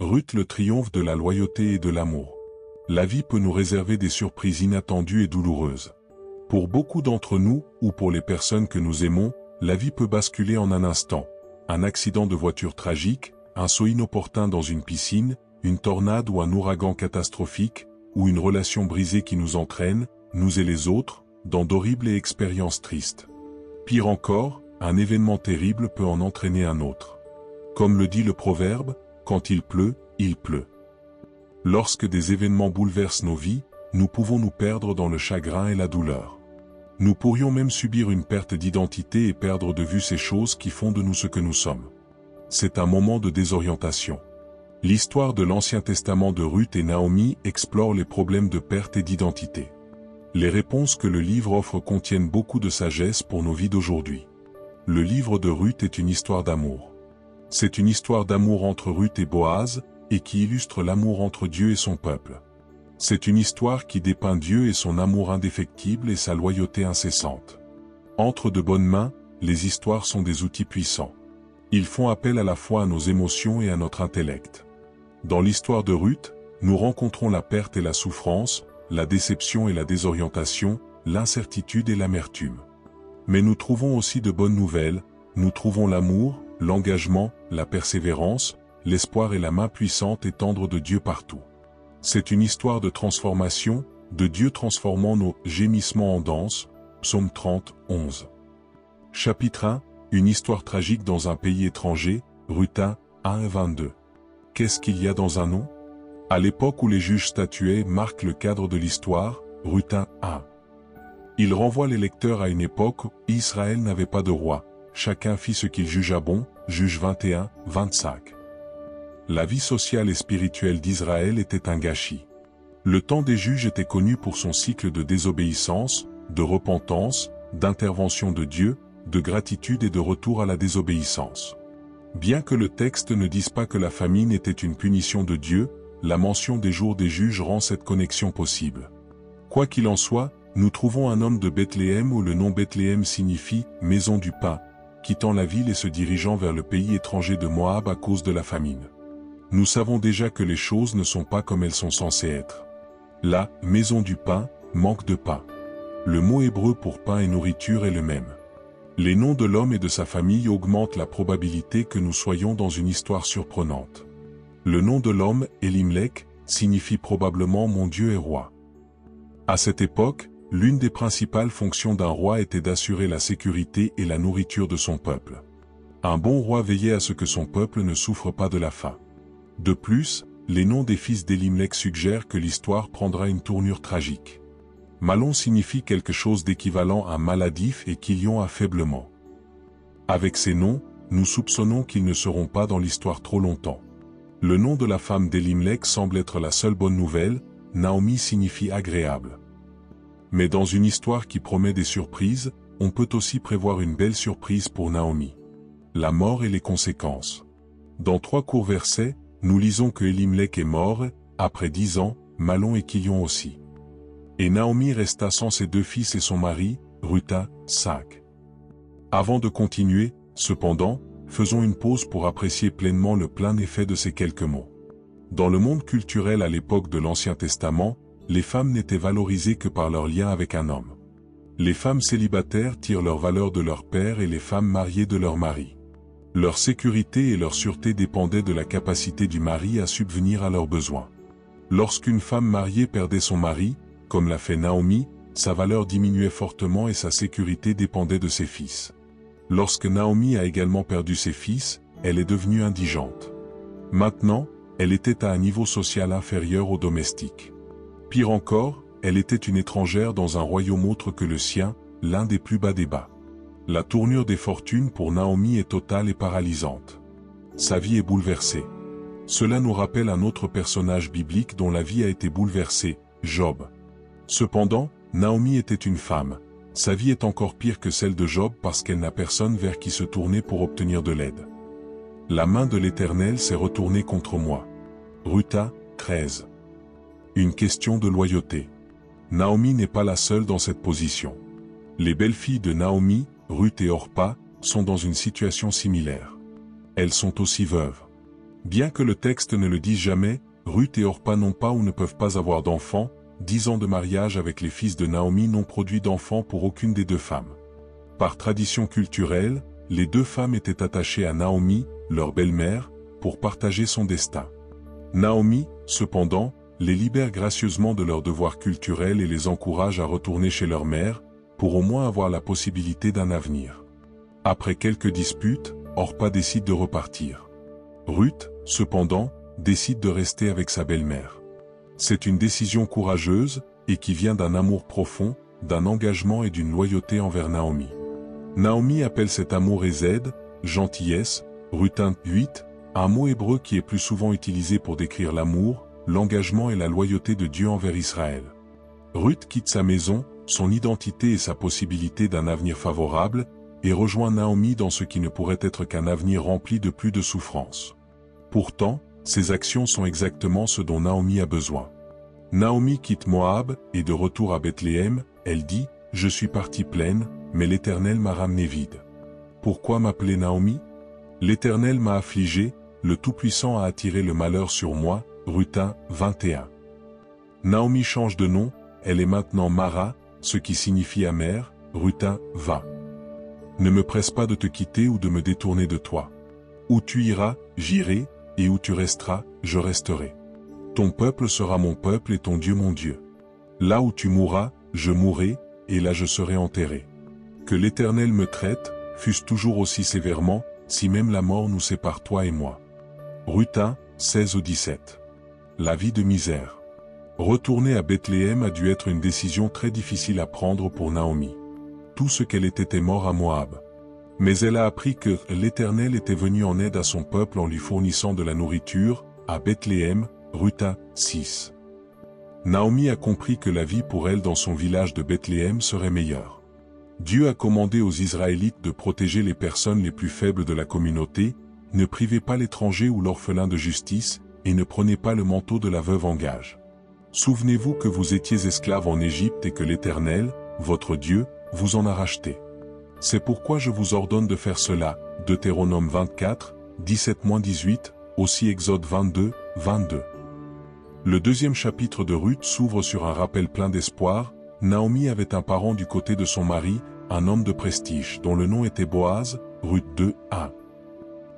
Ruth, le triomphe de la loyauté et de l'amour. La vie peut nous réserver des surprises inattendues et douloureuses. Pour beaucoup d'entre nous, ou pour les personnes que nous aimons, la vie peut basculer en un instant. Un accident de voiture tragique, un saut inopportun dans une piscine, une tornade ou un ouragan catastrophique, ou une relation brisée qui nous entraîne, nous et les autres, dans d'horribles expériences tristes. Pire encore, un événement terrible peut en entraîner un autre. Comme le dit le proverbe, quand il pleut, il pleut. Lorsque des événements bouleversent nos vies, nous pouvons nous perdre dans le chagrin et la douleur. Nous pourrions même subir une perte d'identité et perdre de vue ces choses qui font de nous ce que nous sommes. C'est un moment de désorientation. L'histoire de l'Ancien Testament de Ruth et Naomi explore les problèmes de perte et d'identité. Les réponses que le livre offre contiennent beaucoup de sagesse pour nos vies d'aujourd'hui. Le livre de Ruth est une histoire d'amour. C'est une histoire d'amour entre Ruth et Boaz, et qui illustre l'amour entre Dieu et son peuple. C'est une histoire qui dépeint Dieu et son amour indéfectible et sa loyauté incessante. Entre de bonnes mains, les histoires sont des outils puissants. Ils font appel à la fois à nos émotions et à notre intellect. Dans l'histoire de Ruth, nous rencontrons la perte et la souffrance, la déception et la désorientation, l'incertitude et l'amertume. Mais nous trouvons aussi de bonnes nouvelles, nous trouvons l'amour, l'engagement, la persévérance, l'espoir et la main puissante et tendre de Dieu partout. C'est une histoire de transformation, de Dieu transformant nos gémissements en danse, Psaume 30, 11. Chapitre 1, une histoire tragique dans un pays étranger, Ruth 1, 1 et 22. Qu'est-ce qu'il y a dans un nom? À l'époque où les juges statuaient marque le cadre de l'histoire, Ruth 1, 1. Il renvoie les lecteurs à une époque où Israël n'avait pas de roi, chacun fit ce qu'il jugea bon, Juges 21, 25. La vie sociale et spirituelle d'Israël était un gâchis. Le temps des juges était connu pour son cycle de désobéissance, de repentance, d'intervention de Dieu, de gratitude et de retour à la désobéissance. Bien que le texte ne dise pas que la famine était une punition de Dieu, la mention des jours des juges rend cette connexion possible. Quoi qu'il en soit, nous trouvons un homme de Bethléem où le nom Bethléem signifie « maison du pain », quittant la ville et se dirigeant vers le pays étranger de Moab à cause de la famine. Nous savons déjà que les choses ne sont pas comme elles sont censées être. La « maison du pain » manque de pain. Le mot hébreu pour pain et nourriture est le même. Les noms de l'homme et de sa famille augmentent la probabilité que nous soyons dans une histoire surprenante. Le nom de l'homme, Elimelech, signifie probablement « mon Dieu est roi ». À cette époque, l'une des principales fonctions d'un roi était d'assurer la sécurité et la nourriture de son peuple. Un bon roi veillait à ce que son peuple ne souffre pas de la faim. De plus, les noms des fils d'Elimelech suggèrent que l'histoire prendra une tournure tragique. Malon signifie quelque chose d'équivalent à maladif et Kilion à faiblement. Avec ces noms, nous soupçonnons qu'ils ne seront pas dans l'histoire trop longtemps. Le nom de la femme d'Elimelech semble être la seule bonne nouvelle, Naomi signifie agréable. Mais dans une histoire qui promet des surprises, on peut aussi prévoir une belle surprise pour Naomi. La mort et les conséquences. Dans 3 courts versets, nous lisons que Elimelech est mort, après 10 ans, Malon et Kilion aussi. Et Naomi resta sans ses 2 fils et son mari, Ruth 5. Avant de continuer, cependant, faisons une pause pour apprécier pleinement le plein effet de ces quelques mots. Dans le monde culturel à l'époque de l'Ancien Testament, les femmes n'étaient valorisées que par leur lien avec un homme. Les femmes célibataires tirent leur valeur de leur père et les femmes mariées de leur mari. Leur sécurité et leur sûreté dépendaient de la capacité du mari à subvenir à leurs besoins. Lorsqu'une femme mariée perdait son mari, comme l'a fait Naomi, sa valeur diminuait fortement et sa sécurité dépendait de ses fils. Lorsque Naomi a également perdu ses fils, elle est devenue indigente. Maintenant, elle était à un niveau social inférieur aux domestiques. Pire encore, elle était une étrangère dans un royaume autre que le sien, l'un des plus bas des bas. La tournure des fortunes pour Naomi est totale et paralysante. Sa vie est bouleversée. Cela nous rappelle un autre personnage biblique dont la vie a été bouleversée, Job. Cependant, Naomi était une femme. Sa vie est encore pire que celle de Job parce qu'elle n'a personne vers qui se tourner pour obtenir de l'aide. La main de l'Éternel s'est retournée contre moi. Ruth 13. Une question de loyauté. Naomi n'est pas la seule dans cette position. Les belles-filles de Naomi, Ruth et Orpa, sont dans une situation similaire. Elles sont aussi veuves. Bien que le texte ne le dise jamais, Ruth et Orpa n'ont pas ou ne peuvent pas avoir d'enfants. 10 ans de mariage avec les fils de Naomi n'ont produit d'enfants pour aucune des deux femmes. Par tradition culturelle, les deux femmes étaient attachées à Naomi, leur belle-mère, pour partager son destin. Naomi, cependant, les libère gracieusement de leurs devoirs culturels et les encourage à retourner chez leur mère, pour au moins avoir la possibilité d'un avenir. Après quelques disputes, Orpa décide de repartir. Ruth, cependant, décide de rester avec sa belle-mère. C'est une décision courageuse, et qui vient d'un amour profond, d'un engagement et d'une loyauté envers Naomi. Naomi appelle cet amour Hésed, gentillesse, Ruth 8, un mot hébreu qui est plus souvent utilisé pour décrire l'amour, l'engagement et la loyauté de Dieu envers Israël. Ruth quitte sa maison, son identité et sa possibilité d'un avenir favorable, et rejoint Naomi dans ce qui ne pourrait être qu'un avenir rempli de plus de souffrance. Pourtant, ces actions sont exactement ce dont Naomi a besoin. Naomi quitte Moab, et de retour à Bethléem, elle dit « Je suis partie pleine, mais l'Éternel m'a ramenée vide. Pourquoi m'appeler Naomi? L'Éternel m'a affligée, le Tout-Puissant a attiré le malheur sur moi. » Ruth 21. Naomi change de nom, elle est maintenant Mara, ce qui signifie amère. Ruth 20. Ne me presse pas de te quitter ou de me détourner de toi. Où tu iras, j'irai, et où tu resteras, je resterai. Ton peuple sera mon peuple et ton Dieu mon Dieu. Là où tu mourras, je mourrai, et là je serai enterré. Que l'Éternel me traite, fût-ce toujours aussi sévèrement, si même la mort nous sépare toi et moi. Ruth 16-17. La vie de misère. Retourner à Bethléem a dû être une décision très difficile à prendre pour Naomi. Tout ce qu'elle était mort à Moab. Mais elle a appris que l'Éternel était venu en aide à son peuple en lui fournissant de la nourriture, à Bethléem, Ruth 6. Naomi a compris que la vie pour elle dans son village de Bethléem serait meilleure. Dieu a commandé aux Israélites de protéger les personnes les plus faibles de la communauté, ne privez pas l'étranger ou l'orphelin de justice, et ne prenez pas le manteau de la veuve en gage. Souvenez-vous que vous étiez esclaves en Égypte et que l'Éternel, votre Dieu, vous en a racheté. C'est pourquoi je vous ordonne de faire cela. Deutéronome 24, 17-18, aussi Exode 22, 22. Le deuxième chapitre de Ruth s'ouvre sur un rappel plein d'espoir. Naomi avait un parent du côté de son mari, un homme de prestige dont le nom était Boaz, Ruth 2, 1.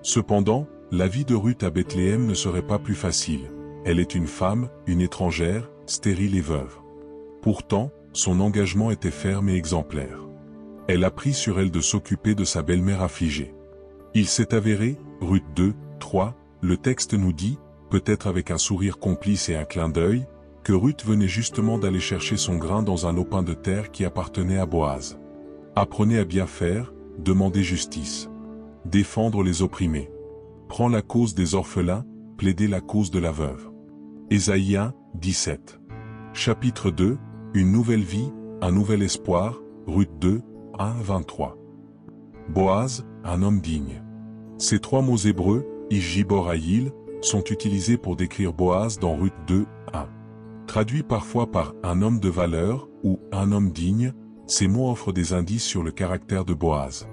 Cependant, la vie de Ruth à Bethléem ne serait pas plus facile. Elle est une femme, une étrangère, stérile et veuve. Pourtant, son engagement était ferme et exemplaire. Elle a pris sur elle de s'occuper de sa belle-mère affligée. Il s'est avéré, Ruth 2, 3, le texte nous dit, peut-être avec un sourire complice et un clin d'œil, que Ruth venait justement d'aller chercher son grain dans un lopin de terre qui appartenait à Boaz. Apprenez à bien faire, demandez justice. Défendre les opprimés. Prends la cause des orphelins, plaidez la cause de la veuve. Ésaïe 1, 17. Chapitre 2, une nouvelle vie, un nouvel espoir, Ruth 2, 1, 23. Boaz, un homme digne. Ces trois mots hébreux, Ish-Gibor-Aïl, sont utilisés pour décrire Boaz dans Ruth 2, 1. Traduits parfois par « un homme de valeur » ou « un homme digne », ces mots offrent des indices sur le caractère de Boaz.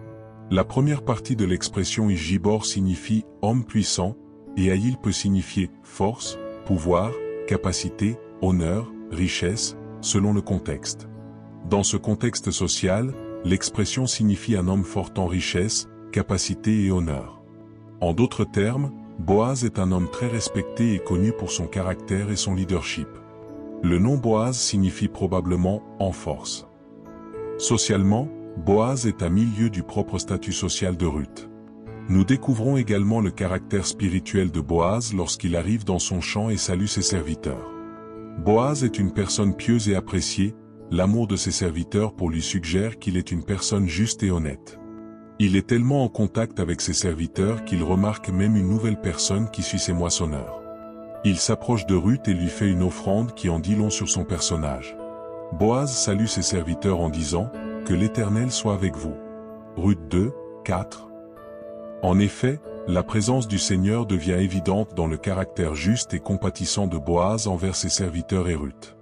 La première partie de l'expression Ish-Gibor signifie « homme puissant » et Aïl peut signifier « force », pouvoir, capacité, honneur, richesse, selon le contexte. Dans ce contexte social, l'expression signifie un homme fort en richesse, capacité et honneur. En d'autres termes, Boaz est un homme très respecté et connu pour son caractère et son leadership. Le nom Boaz signifie probablement « en force ». Socialement, Boaz est à 1000 lieues du propre statut social de Ruth. Nous découvrons également le caractère spirituel de Boaz lorsqu'il arrive dans son champ et salue ses serviteurs. Boaz est une personne pieuse et appréciée, l'amour de ses serviteurs pour lui suggère qu'il est une personne juste et honnête. Il est tellement en contact avec ses serviteurs qu'il remarque même une nouvelle personne qui suit ses moissonneurs. Il s'approche de Ruth et lui fait une offrande qui en dit long sur son personnage. Boaz salue ses serviteurs en disant « Que l'Éternel soit avec vous ». Ruth 2, 4. En effet, la présence du Seigneur devient évidente dans le caractère juste et compatissant de Boaz envers ses serviteurs et Ruth.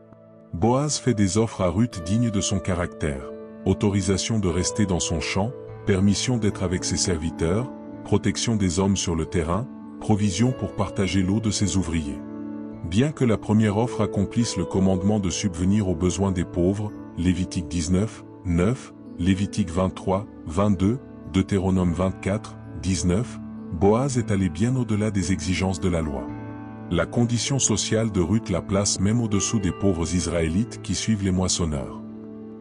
Boaz fait des offres à Ruth dignes de son caractère, autorisation de rester dans son champ, permission d'être avec ses serviteurs, protection des hommes sur le terrain, provision pour partager l'eau de ses ouvriers. Bien que la première offre accomplisse le commandement de subvenir aux besoins des pauvres, Lévitique 19, 9, Lévitique 23, 22, Deutéronome 24, 19, Boaz est allé bien au-delà des exigences de la loi. La condition sociale de Ruth la place même au-dessous des pauvres Israélites qui suivent les moissonneurs.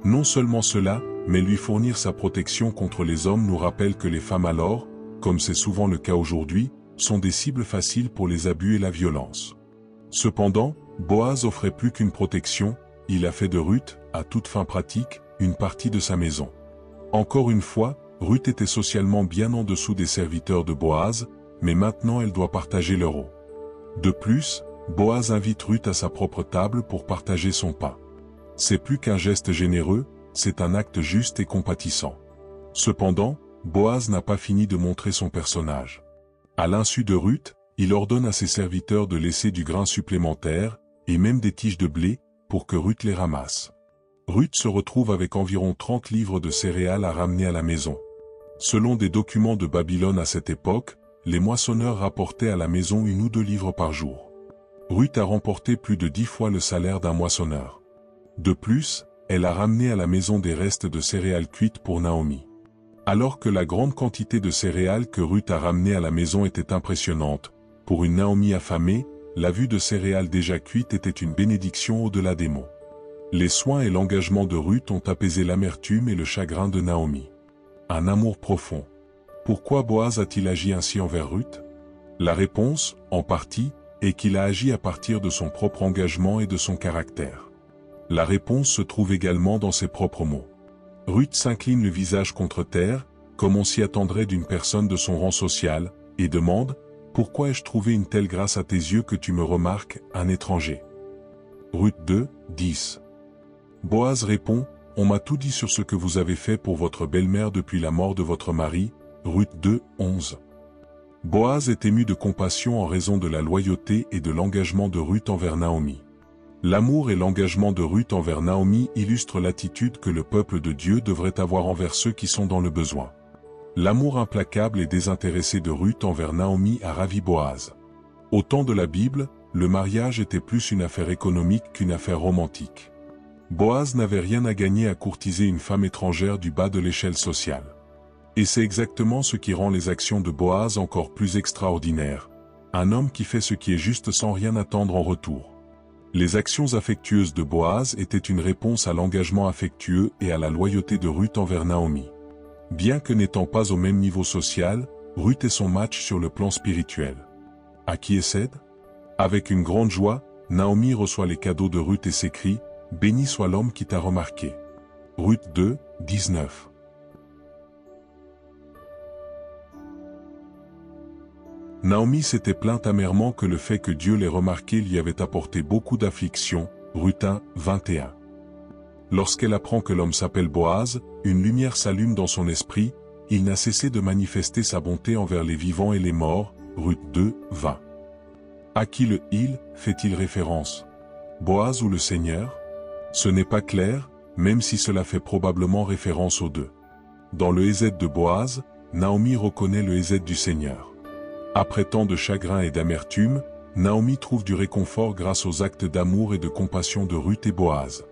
Non seulement cela, mais lui fournir sa protection contre les hommes nous rappelle que les femmes alors, comme c'est souvent le cas aujourd'hui, sont des cibles faciles pour les abus et la violence. Cependant, Boaz offrait plus qu'une protection, il a fait de Ruth, à toute fin pratique, une partie de sa maison. Encore une fois, Ruth était socialement bien en dessous des serviteurs de Boaz, mais maintenant elle doit partager leur eau. De plus, Boaz invite Ruth à sa propre table pour partager son pain. C'est plus qu'un geste généreux, c'est un acte juste et compatissant. Cependant, Boaz n'a pas fini de montrer son personnage. À l'insu de Ruth, il ordonne à ses serviteurs de laisser du grain supplémentaire, et même des tiges de blé, pour que Ruth les ramasse. Ruth se retrouve avec environ 30 livres de céréales à ramener à la maison. Selon des documents de Babylone à cette époque, les moissonneurs rapportaient à la maison 1 ou 2 livres par jour. Ruth a remporté plus de 10 fois le salaire d'un moissonneur. De plus, elle a ramené à la maison des restes de céréales cuites pour Naomi. Alors que la grande quantité de céréales que Ruth a ramenées à la maison était impressionnante, pour une Naomi affamée, la vue de céréales déjà cuites était une bénédiction au-delà des mots. Les soins et l'engagement de Ruth ont apaisé l'amertume et le chagrin de Naomi. Un amour profond. Pourquoi Boaz a-t-il agi ainsi envers Ruth? La réponse, en partie, est qu'il a agi à partir de son propre engagement et de son caractère. La réponse se trouve également dans ses propres mots. Ruth s'incline le visage contre terre, comme on s'y attendrait d'une personne de son rang social, et demande « Pourquoi ai-je trouvé une telle grâce à tes yeux que tu me remarques, un étranger ?» Ruth 2, 10. Boaz répond « On m'a tout dit sur ce que vous avez fait pour votre belle-mère depuis la mort de votre mari. » Ruth 2, 11. Boaz est ému de compassion en raison de la loyauté et de l'engagement de Ruth envers Naomi. L'amour et l'engagement de Ruth envers Naomi illustrent l'attitude que le peuple de Dieu devrait avoir envers ceux qui sont dans le besoin. L'amour implacable et désintéressé de Ruth envers Naomi a ravi Boaz. Au temps de la Bible, le mariage était plus une affaire économique qu'une affaire romantique. Boaz n'avait rien à gagner à courtiser une femme étrangère du bas de l'échelle sociale. Et c'est exactement ce qui rend les actions de Boaz encore plus extraordinaires. Un homme qui fait ce qui est juste sans rien attendre en retour. Les actions affectueuses de Boaz étaient une réponse à l'engagement affectueux et à la loyauté de Ruth envers Naomi. Bien que n'étant pas au même niveau social, Ruth est son match sur le plan spirituel. Acquiesced? Avec une grande joie, Naomi reçoit les cadeaux de Ruth et s'écrie « Béni soit l'homme qui t'a remarqué » Ruth 2, 19. Naomi s'était plainte amèrement que le fait que Dieu l'ait remarqué lui avait apporté beaucoup d'affliction, Ruth 1, 21. Lorsqu'elle apprend que l'homme s'appelle Boaz, une lumière s'allume dans son esprit, il n'a cessé de manifester sa bonté envers les vivants et les morts, Ruth 2, 20. À qui le « il » fait-il référence? Boaz ou le Seigneur? Ce n'est pas clair, même si cela fait probablement référence aux deux. Dans le Hésed de Boaz, Naomi reconnaît le Hésed du Seigneur. Après tant de chagrin et d'amertume, Naomi trouve du réconfort grâce aux actes d'amour et de compassion de Ruth et Boaz.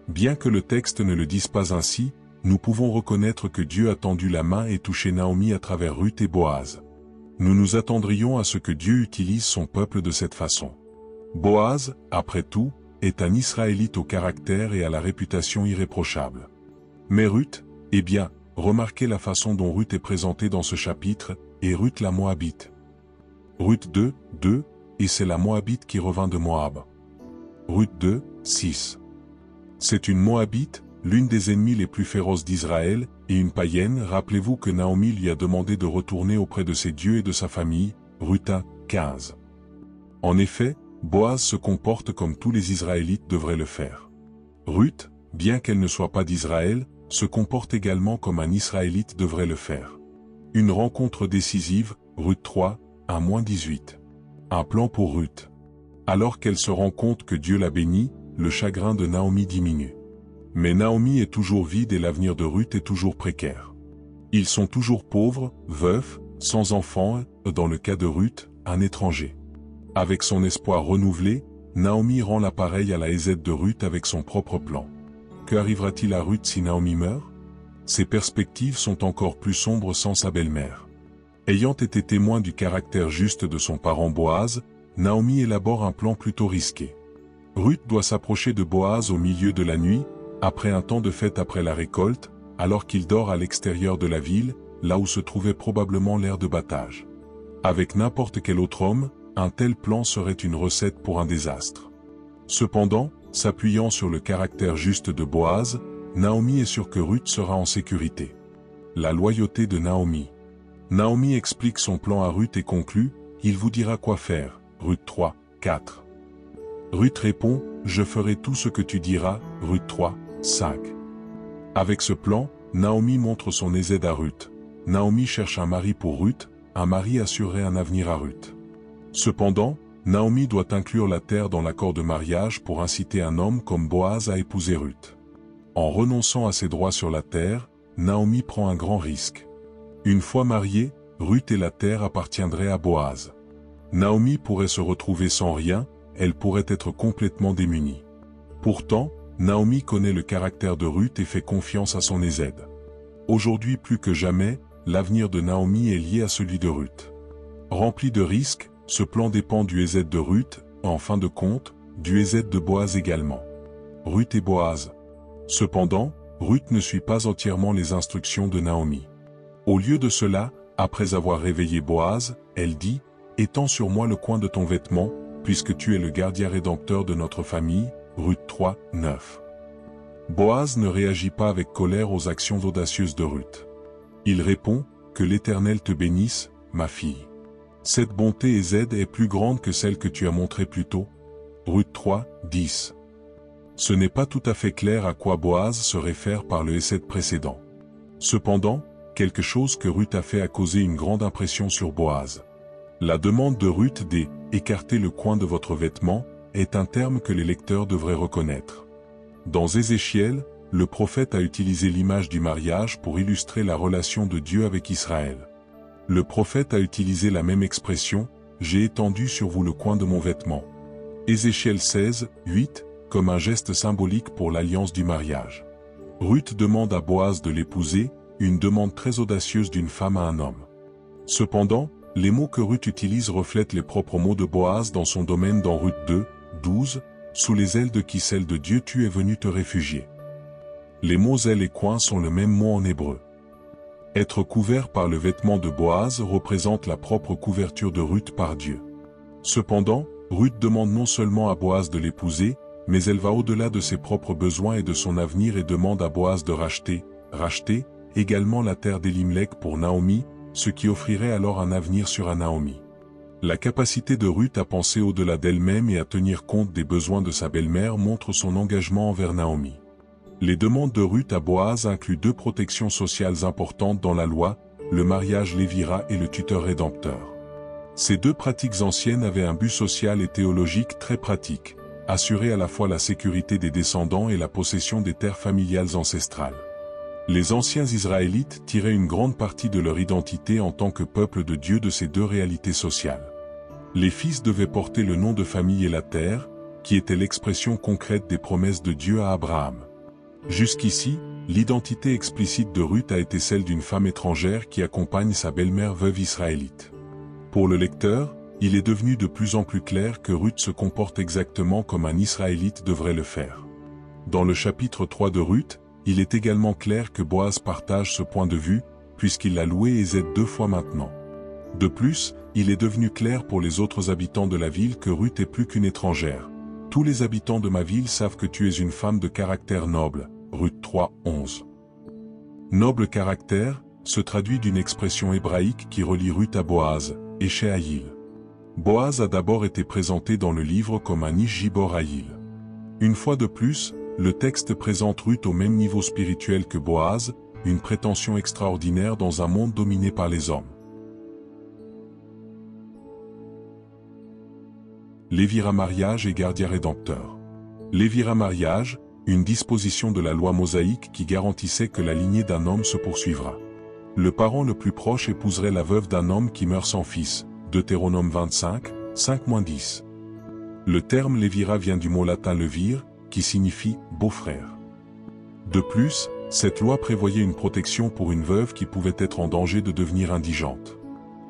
Bien que le texte ne le dise pas ainsi, nous pouvons reconnaître que Dieu a tendu la main et touché Naomi à travers Ruth et Boaz. Nous nous attendrions à ce que Dieu utilise son peuple de cette façon. Boaz, après tout, est un Israélite au caractère et à la réputation irréprochable. Mais Ruth, eh bien, remarquez la façon dont Ruth est présentée dans ce chapitre, et Ruth la Moabite. Ruth 2, 2, et c'est la Moabite qui revint de Moab. Ruth 2, 6. C'est une Moabite, l'une des ennemies les plus féroces d'Israël, et une païenne. Rappelez-vous que Naomi lui a demandé de retourner auprès de ses dieux et de sa famille, Ruth 1, 15. En effet, Boaz se comporte comme tous les Israélites devraient le faire. Ruth, bien qu'elle ne soit pas d'Israël, se comporte également comme un Israélite devrait le faire. Une rencontre décisive, Ruth 3, 1-18. Un plan pour Ruth. Alors qu'elle se rend compte que Dieu l'a bénie, le chagrin de Naomi diminue. Mais Naomi est toujours vide et l'avenir de Ruth est toujours précaire. Ils sont toujours pauvres, veufs, sans enfants, dans le cas de Ruth, un étranger. Avec son espoir renouvelé, Naomi rend l'appareil à la Hésed de Ruth avec son propre plan. Que arrivera-t-il à Ruth si Naomi meurt? Ses perspectives sont encore plus sombres sans sa belle-mère. Ayant été témoin du caractère juste de son parent Boaz, Naomi élabore un plan plutôt risqué. Ruth doit s'approcher de Boaz au milieu de la nuit, après un temps de fête après la récolte, alors qu'il dort à l'extérieur de la ville, là où se trouvait probablement l'aire de battage. Avec n'importe quel autre homme, un tel plan serait une recette pour un désastre. Cependant, s'appuyant sur le caractère juste de Boaz, Naomi est sûre que Ruth sera en sécurité. La loyauté de Naomi. Naomi explique son plan à Ruth et conclut, « Il vous dira quoi faire » Ruth 3, 4. Ruth répond, « Je ferai tout ce que tu diras » Ruth 3, 5. Avec ce plan, Naomi montre son Hésed à Ruth. Naomi cherche un mari pour Ruth, un mari assurerait un avenir à Ruth. Cependant, Naomi doit inclure la terre dans l'accord de mariage pour inciter un homme comme Boaz à épouser Ruth. En renonçant à ses droits sur la terre, Naomi prend un grand risque. Une fois mariée, Ruth et la terre appartiendraient à Boaz. Naomi pourrait se retrouver sans rien, elle pourrait être complètement démunie. Pourtant, Naomi connaît le caractère de Ruth et fait confiance à son Hésed. Aujourd'hui plus que jamais, l'avenir de Naomi est lié à celui de Ruth. Rempli de risques, ce plan dépend du Hésed de Ruth, en fin de compte, du Hésed de Boaz également. Ruth et Boaz. Cependant, Ruth ne suit pas entièrement les instructions de Naomi. Au lieu de cela, après avoir réveillé Boaz, elle dit, « Étends sur moi le coin de ton vêtement, puisque tu es le gardien rédempteur de notre famille. » Ruth 3, 9. Boaz ne réagit pas avec colère aux actions audacieuses de Ruth. Il répond, « Que l'Éternel te bénisse, ma fille. Cette bonté Hésed est plus grande que celle que tu as montrée plus tôt. » Ruth 3, 10. Ce n'est pas tout à fait clair à quoi Boaz se réfère par le Hésed précédent. Cependant, quelque chose que Ruth a fait a causé une grande impression sur Boaz. La demande de Ruth d'« écarter le coin de votre vêtement » est un terme que les lecteurs devraient reconnaître. Dans Ézéchiel, le prophète a utilisé l'image du mariage pour illustrer la relation de Dieu avec Israël. Le prophète a utilisé la même expression, « J'ai étendu sur vous le coin de mon vêtement ». Ézéchiel 16, 8, comme un geste symbolique pour l'alliance du mariage. Ruth demande à Boaz de l'épouser, une demande très audacieuse d'une femme à un homme. Cependant, les mots que Ruth utilise reflètent les propres mots de Boaz dans son domaine dans Ruth 2, 12, « Sous les ailes de qui celle de Dieu tu es venu te réfugier ». Les mots aile et coin sont le même mot en hébreu. Être couvert par le vêtement de Boaz représente la propre couverture de Ruth par Dieu. Cependant, Ruth demande non seulement à Boaz de l'épouser, mais elle va au-delà de ses propres besoins et de son avenir et demande à Boaz de racheter également la terre d'Elimelech pour Naomi, ce qui offrirait alors un avenir sur à Naomi. La capacité de Ruth à penser au-delà d'elle-même et à tenir compte des besoins de sa belle-mère montre son engagement envers Naomi. Les demandes de Ruth à Boaz incluent deux protections sociales importantes dans la loi, le mariage lévira et le tuteur rédempteur. Ces deux pratiques anciennes avaient un but social et théologique très pratique, assurer à la fois la sécurité des descendants et la possession des terres familiales ancestrales. Les anciens Israélites tiraient une grande partie de leur identité en tant que peuple de Dieu de ces deux réalités sociales. Les fils devaient porter le nom de famille et la terre, qui était l'expression concrète des promesses de Dieu à Abraham. Jusqu'ici, l'identité explicite de Ruth a été celle d'une femme étrangère qui accompagne sa belle-mère veuve israélite. Pour le lecteur, il est devenu de plus en plus clair que Ruth se comporte exactement comme un Israélite devrait le faire. Dans le chapitre 3 de Ruth, il est également clair que Boaz partage ce point de vue, puisqu'il l'a loué Hésed 2 fois maintenant. De plus, il est devenu clair pour les autres habitants de la ville que Ruth est plus qu'une étrangère. Tous les habitants de ma ville savent que tu es une femme de caractère noble. Ruth 3, 11. Noble caractère se traduit d'une expression hébraïque qui relie Ruth à Boaz, Échéaïl. Boaz a d'abord été présenté dans le livre comme un Ish Gibor Haïl. Une fois de plus, le texte présente Ruth au même niveau spirituel que Boaz, une prétention extraordinaire dans un monde dominé par les hommes. Lévira mariage et gardien rédempteur. Lévira mariage, une disposition de la loi mosaïque qui garantissait que la lignée d'un homme se poursuivra. Le parent le plus proche épouserait la veuve d'un homme qui meurt sans fils, Deutéronome 25, 5-10. Le terme lévira vient du mot latin levir, qui signifie « beau-frère ». De plus, cette loi prévoyait une protection pour une veuve qui pouvait être en danger de devenir indigente.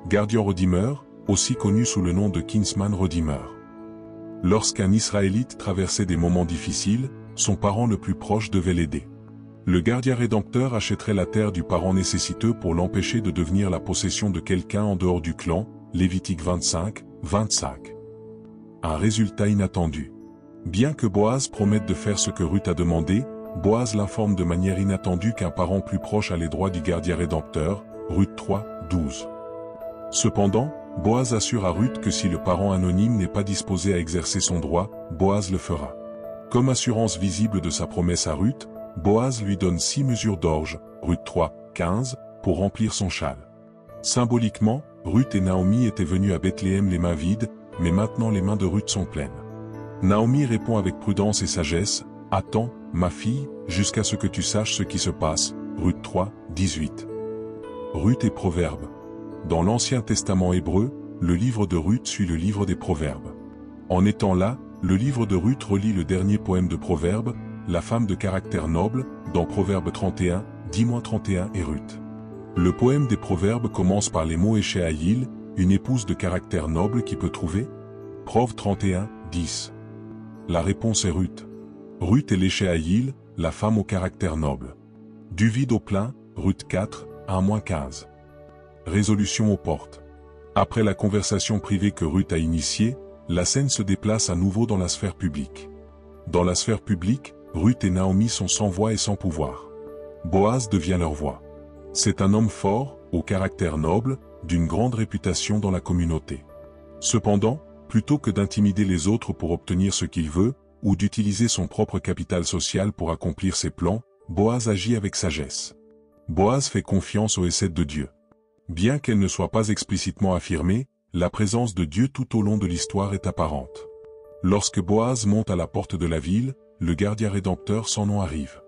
Guardian Redeemer, aussi connu sous le nom de Kinsman Redeemer. Lorsqu'un Israélite traversait des moments difficiles, son parent le plus proche devait l'aider. Le gardien rédempteur achèterait la terre du parent nécessiteux pour l'empêcher de devenir la possession de quelqu'un en dehors du clan, Lévitique 25, 25. Un résultat inattendu. Bien que Boaz promette de faire ce que Ruth a demandé, Boaz l'informe de manière inattendue qu'un parent plus proche a les droits du gardien rédempteur, Ruth 3, 12. Cependant, Boaz assure à Ruth que si le parent anonyme n'est pas disposé à exercer son droit, Boaz le fera. Comme assurance visible de sa promesse à Ruth, Boaz lui donne 6 mesures d'orge, Ruth 3, 15, pour remplir son châle. Symboliquement, Ruth et Naomi étaient venues à Bethléem les mains vides, mais maintenant les mains de Ruth sont pleines. Naomi répond avec prudence et sagesse, « Attends, ma fille, jusqu'à ce que tu saches ce qui se passe. » Ruth 3, 18. Ruth et Proverbes. Dans l'Ancien Testament hébreu, le livre de Ruth suit le livre des Proverbes. En étant là, le livre de Ruth relie le dernier poème de Proverbes, la femme de caractère noble, dans Proverbes 31, 10-31 et Ruth. Le poème des Proverbes commence par les mots Échéaïl, une épouse de caractère noble qui peut trouver Prov 31, 10. La réponse est Ruth. Ruth est l'Échéaïl, la femme au caractère noble. Du vide au plein, Ruth 4, 1-15. Résolution aux portes. Après la conversation privée que Ruth a initiée, la scène se déplace à nouveau dans la sphère publique. Dans la sphère publique, Ruth et Naomi sont sans voix et sans pouvoir. Boaz devient leur voix. C'est un homme fort, au caractère noble, d'une grande réputation dans la communauté. Cependant, plutôt que d'intimider les autres pour obtenir ce qu'il veut, ou d'utiliser son propre capital social pour accomplir ses plans, Boaz agit avec sagesse. Boaz fait confiance au essai de Dieu. Bien qu'elle ne soit pas explicitement affirmée, la présence de Dieu tout au long de l'histoire est apparente. Lorsque Boaz monte à la porte de la ville, le gardien rédempteur sans nom arrive.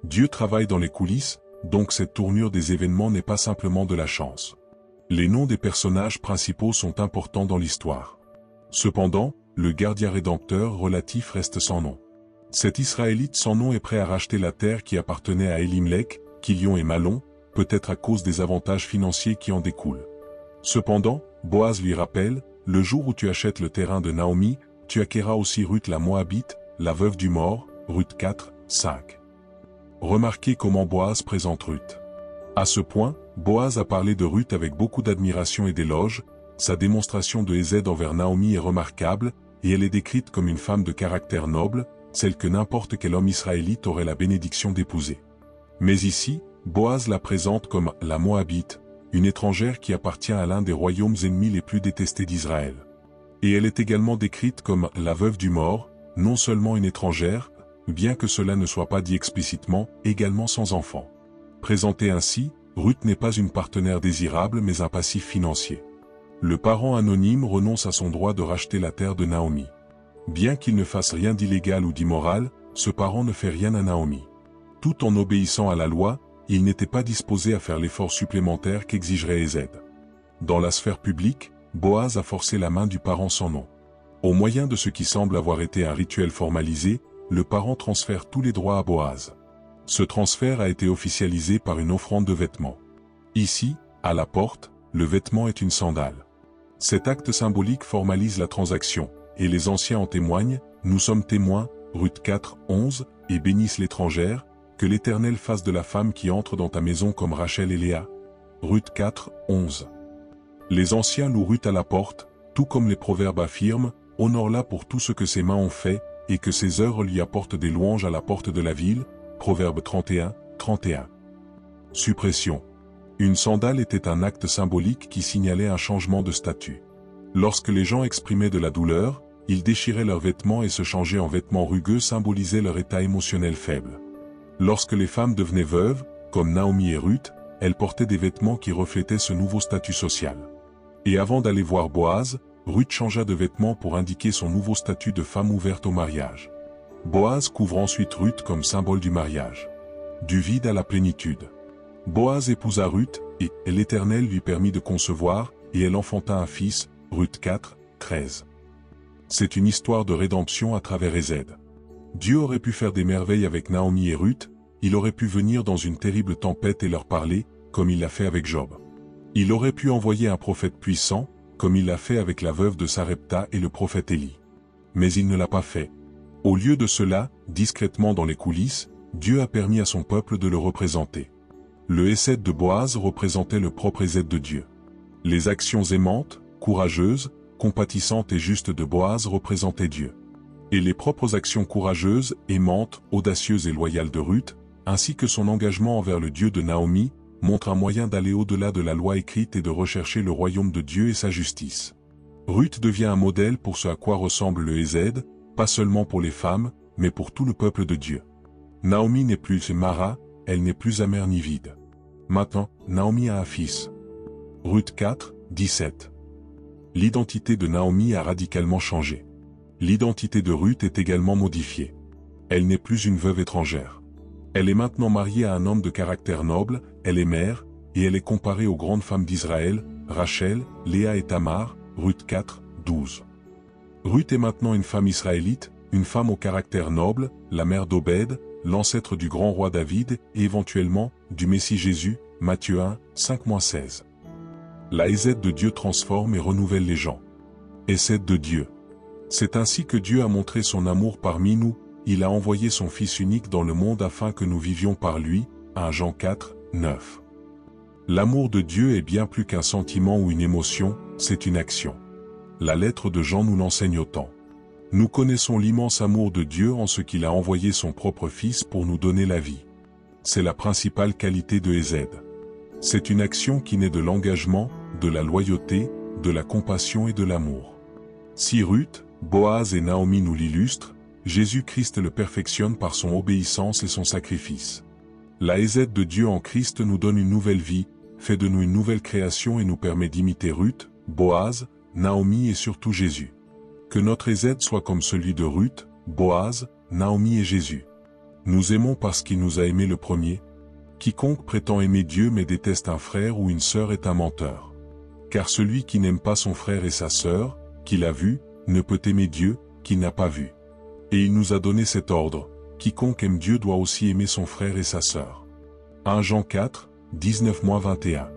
Dieu travaille dans les coulisses, donc cette tournure des événements n'est pas simplement de la chance. Les noms des personnages principaux sont importants dans l'histoire. Cependant, le gardien rédempteur relatif reste sans nom. Cet Israélite sans nom est prêt à racheter la terre qui appartenait à Elimelech, Kilion et Malon, peut-être à cause des avantages financiers qui en découlent. Cependant, Boaz lui rappelle, le jour où tu achètes le terrain de Naomi, tu acquerras aussi Ruth la Moabite, la veuve du mort, Ruth 4, 5. Remarquez comment Boaz présente Ruth. À ce point, Boaz a parlé de Ruth avec beaucoup d'admiration et d'éloge, sa démonstration de hésed envers Naomi est remarquable, et elle est décrite comme une femme de caractère noble, celle que n'importe quel homme israélite aurait la bénédiction d'épouser. Mais ici, Boaz la présente comme la Moabite, une étrangère qui appartient à l'un des royaumes ennemis les plus détestés d'Israël. Et elle est également décrite comme la veuve du mort, non seulement une étrangère, bien que cela ne soit pas dit explicitement, également sans enfant. Présentée ainsi, Ruth n'est pas une partenaire désirable mais un passif financier. Le parent anonyme renonce à son droit de racheter la terre de Naomi. Bien qu'il ne fasse rien d'illégal ou d'immoral, ce parent ne fait rien à Naomi. Tout en obéissant à la loi, il n'était pas disposé à faire l'effort supplémentaire qu'exigerait Ézed. Dans la sphère publique, Boaz a forcé la main du parent sans nom. Au moyen de ce qui semble avoir été un rituel formalisé, le parent transfère tous les droits à Boaz. Ce transfert a été officialisé par une offrande de vêtements. Ici, à la porte, le vêtement est une sandale. Cet acte symbolique formalise la transaction, et les anciens en témoignent, nous sommes témoins, Ruth 4, 11, et bénissent l'étrangère, que l'Éternel fasse de la femme qui entre dans ta maison comme Rachel et Léa. Ruth 4, 11. Les anciens louent Ruth à la porte, tout comme les proverbes affirment, honore-la pour tout ce que ses mains ont fait, et que ses œuvres lui apportent des louanges à la porte de la ville. Proverbe 31, 31. Suppression. Une sandale était un acte symbolique qui signalait un changement de statut. Lorsque les gens exprimaient de la douleur, ils déchiraient leurs vêtements et se changeaient en vêtements rugueux symbolisaient leur état émotionnel faible. Lorsque les femmes devenaient veuves, comme Naomi et Ruth, elles portaient des vêtements qui reflétaient ce nouveau statut social. Et avant d'aller voir Boaz, Ruth changea de vêtements pour indiquer son nouveau statut de femme ouverte au mariage. Boaz couvre ensuite Ruth comme symbole du mariage. Du vide à la plénitude. Boaz épousa Ruth, et l'Éternel lui permit de concevoir, et elle enfanta un fils, Ruth 4, 13. C'est une histoire de rédemption à travers Ézed. Dieu aurait pu faire des merveilles avec Naomi et Ruth, il aurait pu venir dans une terrible tempête et leur parler, comme il l'a fait avec Job. Il aurait pu envoyer un prophète puissant, comme il l'a fait avec la veuve de Sarepta et le prophète Élie. Mais il ne l'a pas fait. Au lieu de cela, discrètement dans les coulisses, Dieu a permis à son peuple de le représenter. Le Hésed de Boaz représentait le propre Hésed de Dieu. Les actions aimantes, courageuses, compatissantes et justes de Boaz représentaient Dieu. Et les propres actions courageuses, aimantes, audacieuses et loyales de Ruth, ainsi que son engagement envers le Dieu de Naomi, montrent un moyen d'aller au-delà de la loi écrite et de rechercher le royaume de Dieu et sa justice. Ruth devient un modèle pour ce à quoi ressemble le Hésed, pas seulement pour les femmes, mais pour tout le peuple de Dieu. Naomi n'est plus Mara, elle n'est plus amère ni vide. Maintenant, Naomi a un fils. Ruth 4, 17. L'identité de Naomi a radicalement changé. L'identité de Ruth est également modifiée. Elle n'est plus une veuve étrangère. Elle est maintenant mariée à un homme de caractère noble, elle est mère, et elle est comparée aux grandes femmes d'Israël, Rachel, Léa et Tamar, Ruth 4, 12. Ruth est maintenant une femme israélite, une femme au caractère noble, la mère d'Obed, l'ancêtre du grand roi David et éventuellement du Messie Jésus, Matthieu 1, 5-16. La Hésed de Dieu transforme et renouvelle les gens. Hésed de Dieu. C'est ainsi que Dieu a montré son amour parmi nous, il a envoyé son Fils unique dans le monde afin que nous vivions par lui, 1 Jean 4, 9. L'amour de Dieu est bien plus qu'un sentiment ou une émotion, c'est une action. La lettre de Jean nous l'enseigne autant. Nous connaissons l'immense amour de Dieu en ce qu'il a envoyé son propre Fils pour nous donner la vie. C'est la principale qualité de Hésed. C'est une action qui naît de l'engagement, de la loyauté, de la compassion et de l'amour. Si Ruth, Boaz et Naomi nous l'illustrent, Jésus-Christ le perfectionne par son obéissance et son sacrifice. La Hésed de Dieu en Christ nous donne une nouvelle vie, fait de nous une nouvelle création et nous permet d'imiter Ruth, Boaz, Naomi et surtout Jésus. Que notre Hésed soit comme celui de Ruth, Boaz, Naomi et Jésus. Nous aimons parce qu'il nous a aimés le premier. Quiconque prétend aimer Dieu mais déteste un frère ou une sœur est un menteur. Car celui qui n'aime pas son frère et sa sœur, qu'il a vu, ne peut aimer Dieu, qu'il n'a pas vu. Et il nous a donné cet ordre, quiconque aime Dieu doit aussi aimer son frère et sa sœur. 1 Jean 4, 19-21.